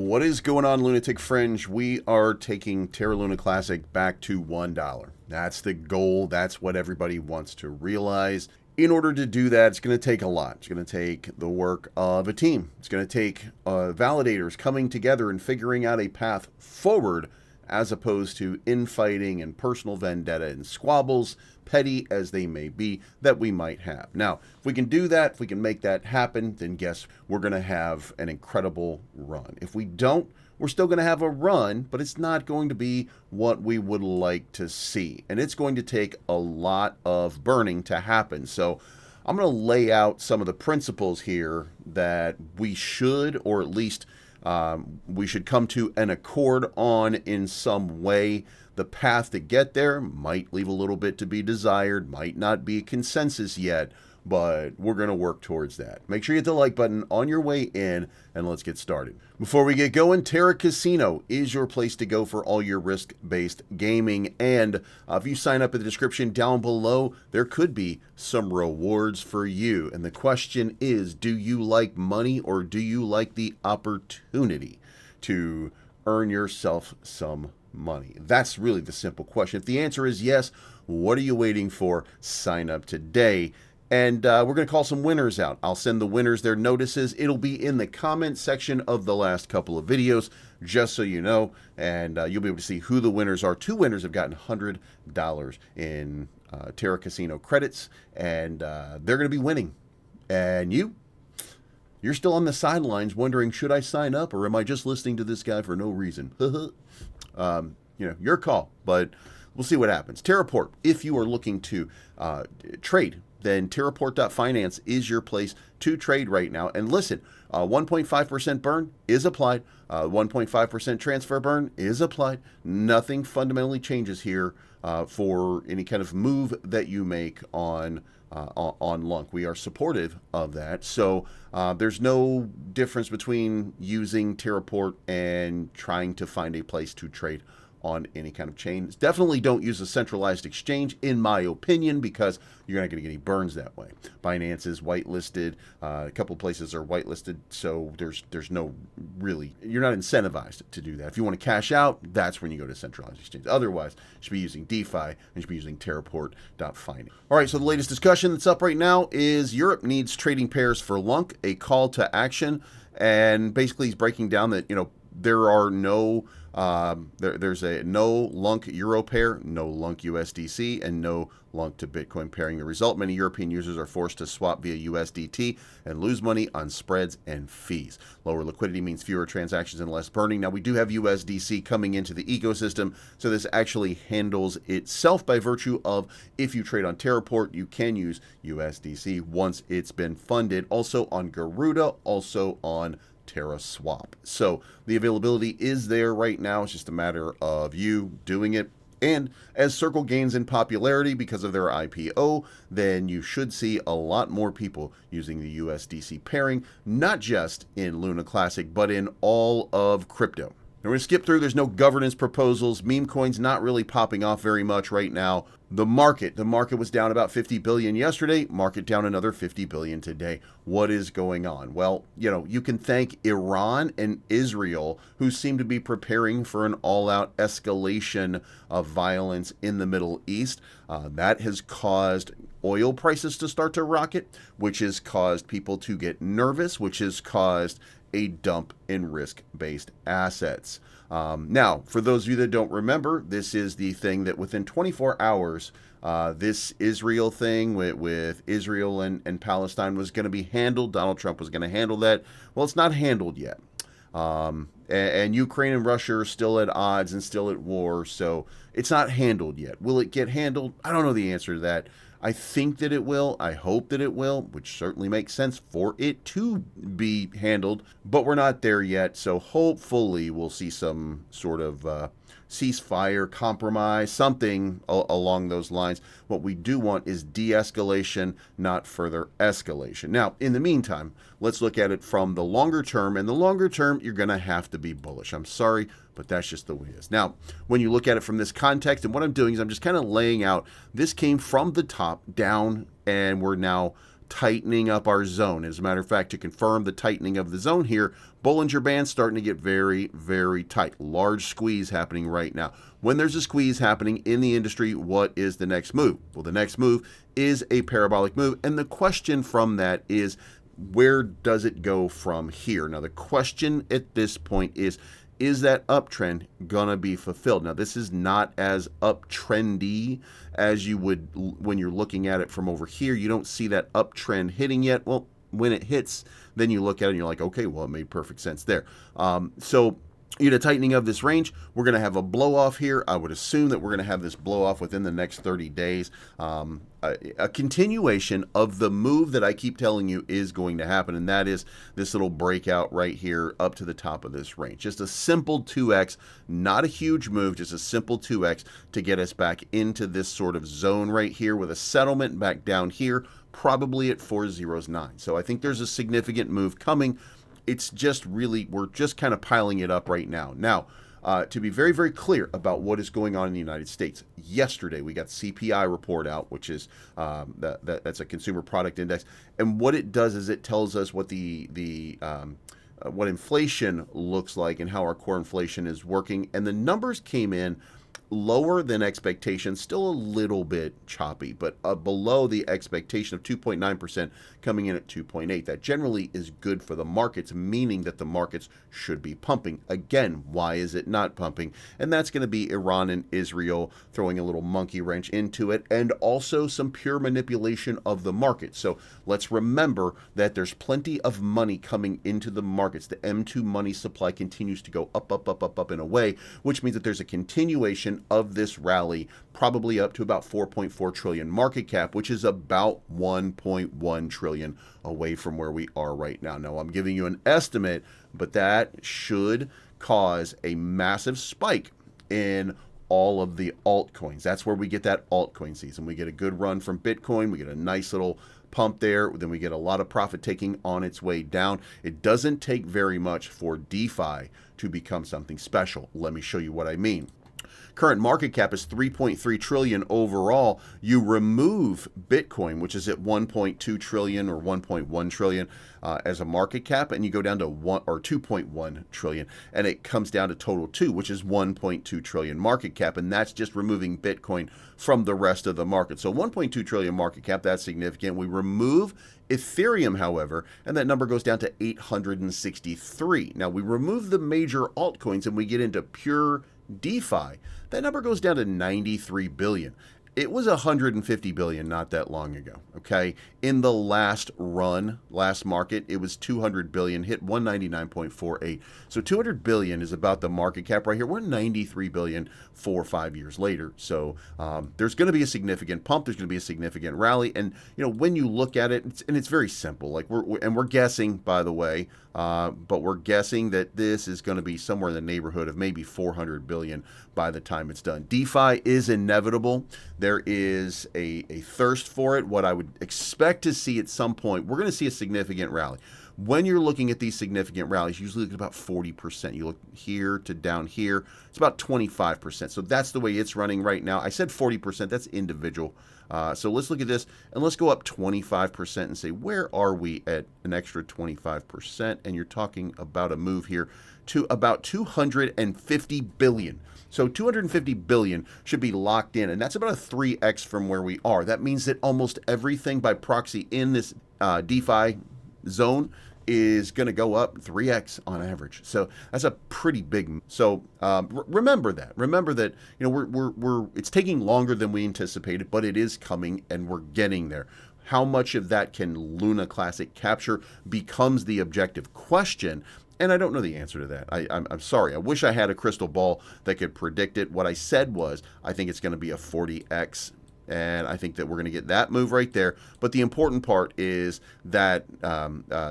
What is going on, Lunatic Fringe? We are taking Terra Luna Classic back to $1. That's the goal. That's what everybody wants to realize. In order to do that, it's going to take a lot. It's going to take the work of a team. It's going to take validators coming together and figuring out a path forward, as opposed to infighting and personal vendetta and squabbles, petty as they may be, that we might have. Now, if we can do that, if we can make that happen, then guess we're going to have an incredible run. If we don't, we're still going to have a run, but it's not going to be what we would like to see. And it's going to take a lot of burning to happen. So I'm going to lay out some of the principles here that we should, or at least we should come to an accord on in some way. The path to get there might leave a little bit to be desired, might not be a consensus yet, but we're going to work towards that. Make sure you hit the like button on your way in, and let's get started. Before we get going, Terra Casino is your place to go for all your risk-based gaming. And if you sign up in the description down below, there could be some rewards for you. And the question is, do you like money, or do you like the opportunity to earn yourself some money? That's really the simple question. If the answer is yes, what are you waiting for? Sign up today. And we're going to call some winners out. I'll send the winners their notices. It'll be in the comment section of the last couple of videos, just so you know. And you'll be able to see who the winners are. 2 winners have gotten $100 in Terra Casino credits, and they're going to be winning. And you're still on the sidelines wondering, should I sign up, or am I just listening to this guy for no reason? Your call, but we'll see what happens. Terraport, if you are looking to trade, then Terraport.finance is your place to trade right now. And listen, 1.5% burn is applied. 1.5% transfer burn is applied. Nothing fundamentally changes here for any kind of move that you make on Lunk. We are supportive of that. So there's no difference between using Terraport and trying to find a place to trade on any kind of chain. Definitely don't use a centralized exchange, in my opinion, because you're not going to get any burns that way. Binance is whitelisted. A couple places are whitelisted, so there's no really, you're not incentivized to do that. If you want to cash out, that's when you go to centralized exchange. Otherwise, you should be using DeFi, and you should be using Terraport.finance. All right, so the latest discussion that's up right now is Europe needs trading pairs for Lunk, a call to action. And basically he's breaking down that, there are no there's a no Lunk Euro pair, no Lunk USDC, and no Lunk to Bitcoin pairing. The result, many European users are forced to swap via USDT and lose money on spreads and fees. Lower liquidity means fewer transactions and less burning. Now, we do have USDC coming into the ecosystem, so this actually handles itself by virtue of, if you trade on Terraport, you can use USDC once it's been funded. Also on Garuda, also on Terra Swap. So the availability is there right now. It's just a matter of you doing it. And as Circle gains in popularity because of their IPO, then you should see a lot more people using the USDC pairing, not just in Luna Classic, but in all of crypto. We're going to skip through. There's no governance proposals. Meme coins not really popping off very much right now. The market was down about 50 billion yesterday. Market down another 50 billion today. What is going on? Well, you can thank Iran and Israel, who seem to be preparing for an all-out escalation of violence in the Middle East. That has caused oil prices to start to rocket, which has caused people to get nervous, which has caused a dump in risk-based assets. Now, for those of you that don't remember, this is the thing that within 24 hours, this Israel thing with Israel and Palestine was going to be handled. Donald Trump was going to handle that. Well, it's not handled yet. And Ukraine and Russia are still at odds and still at war, so it's not handled yet. Will it get handled? I don't know the answer to that. I think that it will. I hope that it will, which certainly makes sense for it to be handled, but we're not there yet. So hopefully we'll see some sort of ceasefire, compromise, something along those lines. What we do want is de-escalation, not further escalation. Now, in the meantime, let's look at it from the longer term. And the longer term, you're going to have to be bullish. I'm sorry, but that's just the way it is. Now, when you look at it from this context, and what I'm doing is I'm just kind of laying out, this came from the top down, and we're now tightening up our zone. As a matter of fact, to confirm the tightening of the zone here, Bollinger Band's starting to get very, very tight. Large squeeze happening right now. When there's a squeeze happening in the industry, what is the next move? Well, the next move is a parabolic move. And the question from that is, where does it go from here? Now, the question at this point is that uptrend going to be fulfilled? Now, this is not as uptrendy as you would when you're looking at it from over here. You don't see that uptrend hitting yet. Well, when it hits, then you look at it and you're like, okay, well, it made perfect sense there. So you know, tightening of this range, we're going to have a blow off here. I would assume that we're going to have this blow off within the next 30 days. A continuation of the move that I keep telling you is going to happen, and that is this little breakout right here up to the top of this range. Just a simple 2x, not a huge move, just a simple 2x to get us back into this sort of zone right here with a settlement back down here, probably at 409. So I think there's a significant move coming. It's just really, we're just kind of piling it up right now. Now, to be very, very clear about what is going on in the United States, yesterday we got CPI report out, which is that's a consumer product index, and what it does is it tells us what what inflation looks like and how our core inflation is working, and the numbers came in lower than expectations, still a little bit choppy, but below the expectation of 2.9%, coming in at 2.8. That generally is good for the markets, meaning that the markets should be pumping. Again, why is it not pumping? And that's going to be Iran and Israel throwing a little monkey wrench into it, and also some pure manipulation of the market. So let's remember that there's plenty of money coming into the markets. The M2 money supply continues to go up, up, up, up, up and away, which means that there's a continuation of this rally, probably up to about 4.4 trillion market cap, which is about 1.1 trillion away from where we are right now. Now, I'm giving you an estimate, but that should cause a massive spike in all of the altcoins. That's where we get that altcoin season. We get a good run from Bitcoin. We get a nice little pump there. Then we get a lot of profit taking on its way down. It doesn't take very much for DeFi to become something special. Let me show you what I mean. Current market cap is 3.3 trillion overall. You remove Bitcoin, which is at 1.2 trillion or 1.1 trillion as a market cap, and you go down to 2.1 trillion, and it comes down to total 2, which is 1.2 trillion market cap, and that's just removing Bitcoin from the rest of the market. So 1.2 trillion market cap, that's significant. We remove Ethereum, however, and that number goes down to 863. Now, we remove the major altcoins and we get into pure DeFi. That number goes down to 93 billion. It was 150 billion not that long ago, okay? In the last market, it was 200 billion, hit 199.48. So 200 billion is about the market cap right here. We're 93 billion 4 or 5 years later. So there's going to be a significant pump. There's going to be a significant rally. And, you know, when you look at it, it's very simple. Like we're guessing, by the way, but we're guessing that this is going to be somewhere in the neighborhood of maybe 400 billion by the time it's done. DeFi is inevitable. There is a thirst for it. What I would expect to see at some point, we're going to see a significant rally. When you're looking at these significant rallies, usually look at about 40%. You look here to down here, it's about 25%. So that's the way it's running right now. I said 40%, that's individual. So let's look at this, and let's go up 25% and say, where are we at an extra 25%? And you're talking about a move here to about 250 billion. So 250 billion should be locked in, and that's about a 3x from where we are. That means that almost everything by proxy in this DeFi zone is going to go up 3x on average. So that's a pretty big. So remember that. Remember that, you know, it's taking longer than we anticipated, but it is coming and we're getting there. How much of that can Luna Classic capture becomes the objective question. And I don't know the answer to that. I'm sorry. I wish I had a crystal ball that could predict it. What I said was, I think it's going to be a 40x. And I think that we're going to get that move right there. But the important part is that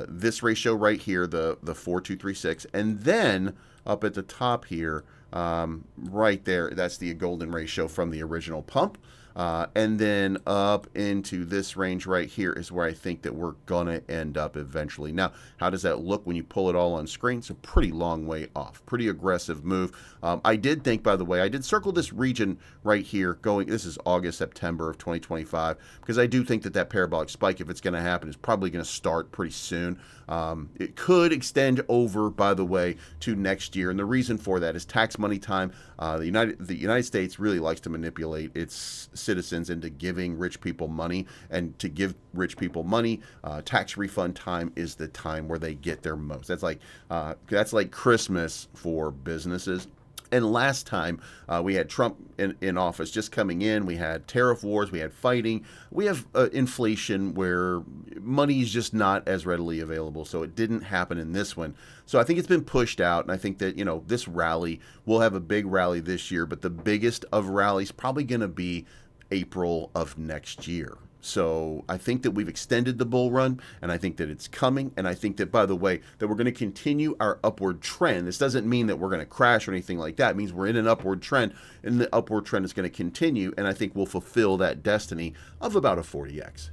this ratio right here, the 4236, and then up at the top here, right there, that's the golden ratio from the original pump. and then up into this range right here is where I think that we're going to end up eventually. Now, how does that look when you pull it all on screen? It's a pretty long way off. Pretty aggressive move. I did think, by the way, I did circle this region right here going, this is August, September of 2025, because I do think that that parabolic spike, if it's going to happen, is probably going to start pretty soon. It could extend over, by the way, to next year. And the reason for that is tax money time. The United States really likes to manipulate its citizens into giving rich people money, and to give rich people money, tax refund time is the time where they get their most. That's like Christmas for businesses. And last time we had Trump in office just coming in, we had tariff wars, we had fighting, we have inflation where money is just not as readily available. So it didn't happen in this one. So I think it's been pushed out. And I think that, this rally, we'll have a big rally this year, but the biggest of rallies probably going to be April of next year. So I think that we've extended the bull run, and I think that it's coming. And I think that, by the way, that we're going to continue our upward trend. This doesn't mean that we're going to crash or anything like that. It means we're in an upward trend, and the upward trend is going to continue. And I think we'll fulfill that destiny of about a 40x.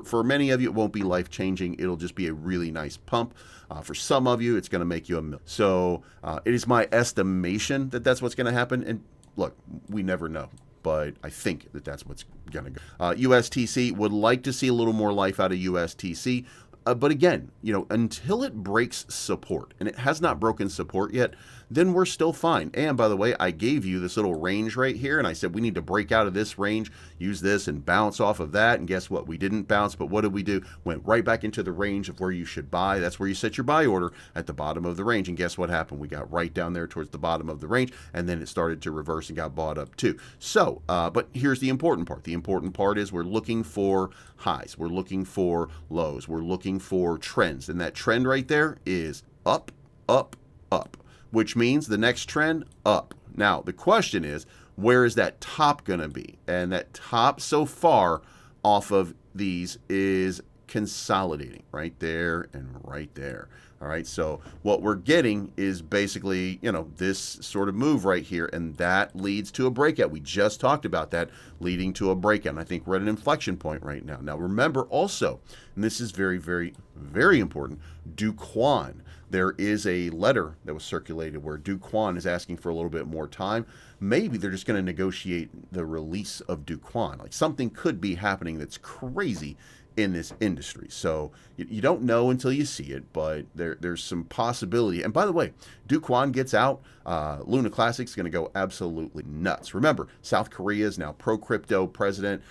For many of you, it won't be life changing. It'll just be a really nice pump. For some of you, it's going to make you a million. So it is my estimation that that's what's going to happen. And look, we never know, but I think that that's what's going to go. USTC would like to see a little more life out of USTC. But again, until it breaks support, and it has not broken support yet, then we're still fine. And by the way, I gave you this little range right here, and I said we need to break out of this range, use this and bounce off of that. And guess what? We didn't bounce, but what did we do? Went right back into the range of where you should buy. That's where you set your buy order, at the bottom of the range. And guess what happened? We got right down there towards the bottom of the range, and then it started to reverse and got bought up too. So, but here's the important part. The important part is we're looking for highs. We're looking for lows. We're looking for trends. And that trend right there is up, up, up, which means the next trend up. Now, the question is, where is that top going to be? And that top so far off of these is consolidating right there and right there. All right, so what we're getting is basically, this sort of move right here, and that leads to a breakout. We just talked about that leading to a breakout, and I think we're at an inflection point right now. Now, remember also, and this is very, very, very important, Do Kwon. There is a letter that was circulated where Do Kwon is asking for a little bit more time. Maybe they're just going to negotiate the release of Do Kwon. Like, something could be happening that's crazy in this industry. So you don't know until you see it, but there's some possibility. And by the way, Do Kwon gets out, Luna Classic's going to go absolutely nuts. Remember, South Korea is now pro-crypto president.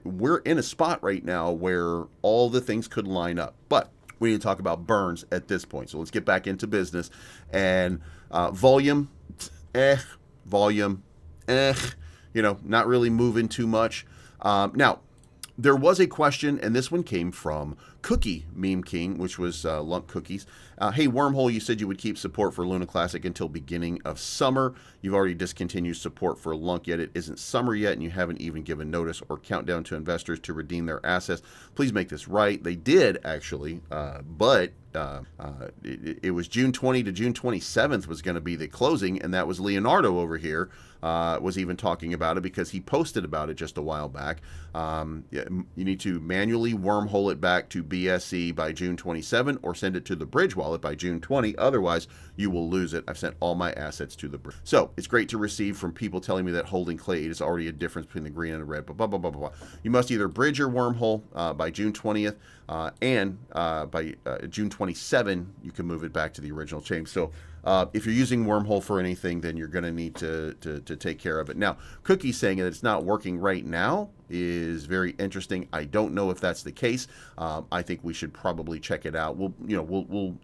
We're in a spot right now where all the things could line up, but we need to talk about burns at this point. So let's get back into business. And volume, not really moving too much. Now, there was a question, and this one came from Cookie Meme King, which was Lunk Cookies. Hey, Wormhole, you said you would keep support for Luna Classic until beginning of summer. You've already discontinued support for Lunk, yet it isn't summer yet, and you haven't even given notice or countdown to investors to redeem their assets. Please make this right. They did, actually, but it was June 20 to June 27th was going to be the closing, and that was Leonardo over here was even talking about it because he posted about it just a while back. You need to manually wormhole it back to BSC by June 27 or send it to the Bridge wallet by June 20. Otherwise, you will lose it. I've sent all my assets to the Bridge. So it's great to receive from people telling me that holding Clay 8 is already a difference between the green and the red, blah, blah, blah, blah, blah. You must either bridge your wormhole by June 20th and by June 27, you can move it back to the original chain. So if you're using Wormhole for anything, then you're going to need to take care of it. Now, Cookie saying that it's not working right now is very interesting. I don't know if that's the case. I think we should probably check it out. We'll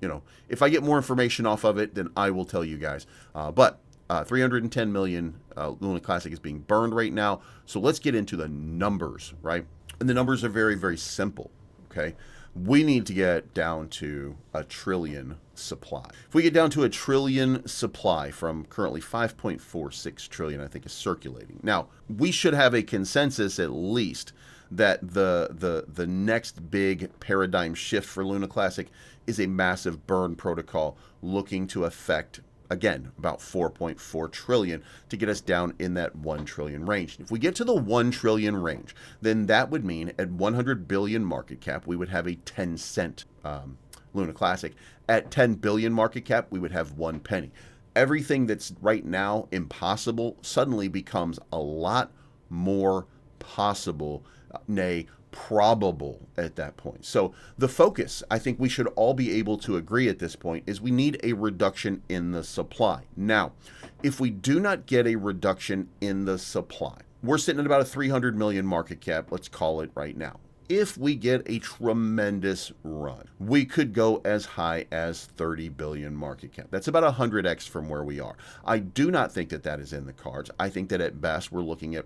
if I get more information off of it, then I will tell you guys. But 310 million Luna Classic is being burned right now. So let's get into the numbers, right? And the numbers are very, very simple, okay? We need to get down to a trillion supply. If we get down to a trillion supply from currently 5.46 trillion, I think is circulating. Now, we should have a consensus at least that the next big paradigm shift for Luna Classic is a massive burn protocol looking to affect again, about 4.4 trillion to get us down in that 1 trillion range. If we get to the 1 trillion range, then that would mean at 100 billion market cap, we would have a 10-cent Luna Classic. At 10 billion market cap, we would have 1 penny. Everything that's right now impossible suddenly becomes a lot more possible, nay, probable at that point. So the focus, I think we should all be able to agree at this point, is we need a reduction in the supply. Now, if we do not get a reduction in the supply, we're sitting at about a 300 million market cap, let's call it right now. If we get a tremendous run, we could go as high as 30 billion market cap. That's about 100x from where we are. I do not think that that is in the cards. I think that at best we're looking at,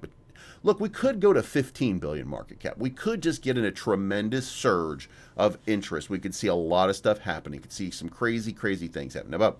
look, we could go to 15 billion market cap. We could just get in a tremendous surge of interest. We could see a lot of stuff happening. We could see some crazy, crazy things happening. But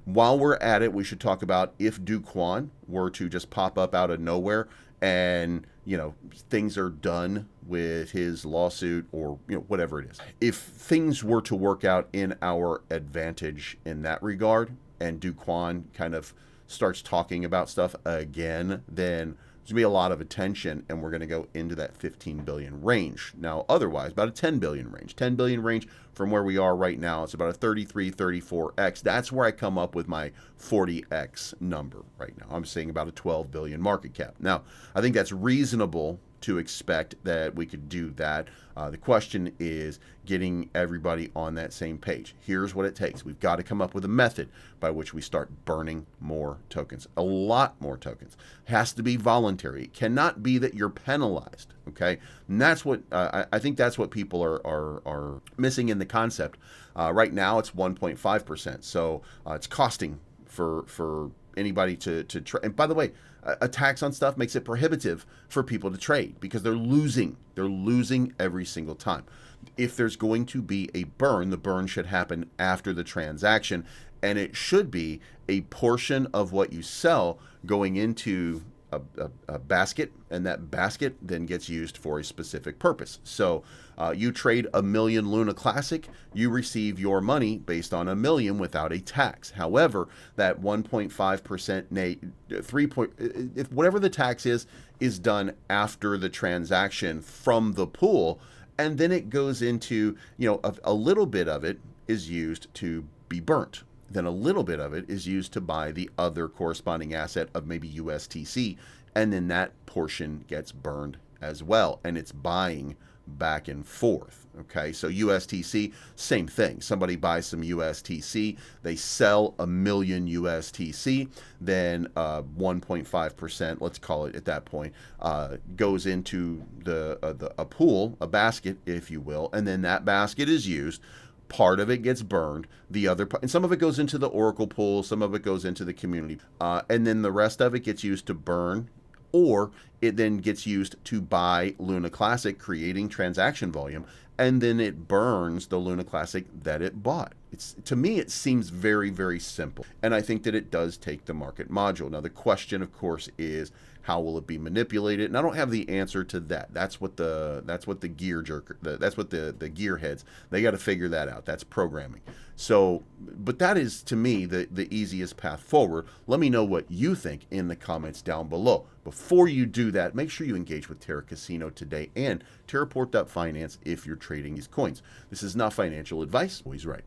while we're at it, we should talk about if Do Kwon were to just pop up out of nowhere and, you know, things are done with his lawsuit or, you know, whatever it is. If things were to work out in our advantage in that regard and Do Kwon kind of starts talking about stuff again, then there's going to be a lot of attention and we're going to go into that 15 billion range. Now, otherwise, about a 10 billion range. 10 billion range from where we are right now, it's about a 33, 34x. That's where I come up with my 40x number right now. I'm saying about a 12 billion market cap. Now, I think that's reasonable to expect that we could do that. The question is getting everybody on that same page. Here's what it takes. We've got to come up with a method by which we start burning more tokens, a lot more tokens. It has to be voluntary. It cannot be that you're penalized, okay? And that's what, I think that's what people are missing in the concept. Right now it's 1.5%, so it's costing for anybody to trade. And by the way, a tax on stuff makes it prohibitive for people to trade because they're losing. They're losing every single time. If there's going to be a burn, the burn should happen after the transaction, and it should be a portion of what you sell going into a basket, and that basket then gets used for a specific purpose. So you trade 1 million Luna Classic, you receive your money based on 1 million without a tax. However, that 1.5%, if whatever the tax is done after the transaction from the pool, and then it goes into, you know, a little bit of it is used to be burnt. Then a little bit of it is used to buy the other corresponding asset of maybe USTC, and then that portion gets burned as well, and it's buying back and forth. Okay, so USTC, same thing. Somebody buys some USTC, they sell 1 million USTC, then 1.5%, let's call it at that point, goes into a pool, a basket, if you will, and then that basket is used. Part of it gets burned, the other part, and some of it goes into the Oracle pool, some of it goes into the community, and then the rest of it gets used to burn, or it then gets used to buy Luna Classic, creating transaction volume, and then it burns the Luna Classic that it bought. To me, it seems very, very simple, and I think that it does take the market module. Now, the question, of course, is how will it be manipulated? And I don't have the answer to that. That's what the gear jerker, that's what the gearheads, they got to figure that out. That's programming. So, but that is, to me, the easiest path forward. Let me know what you think in the comments down below. Before you do that, make sure you engage with Terra Casino today and TerraPort.finance if you're trading these coins. This is not financial advice. Always right.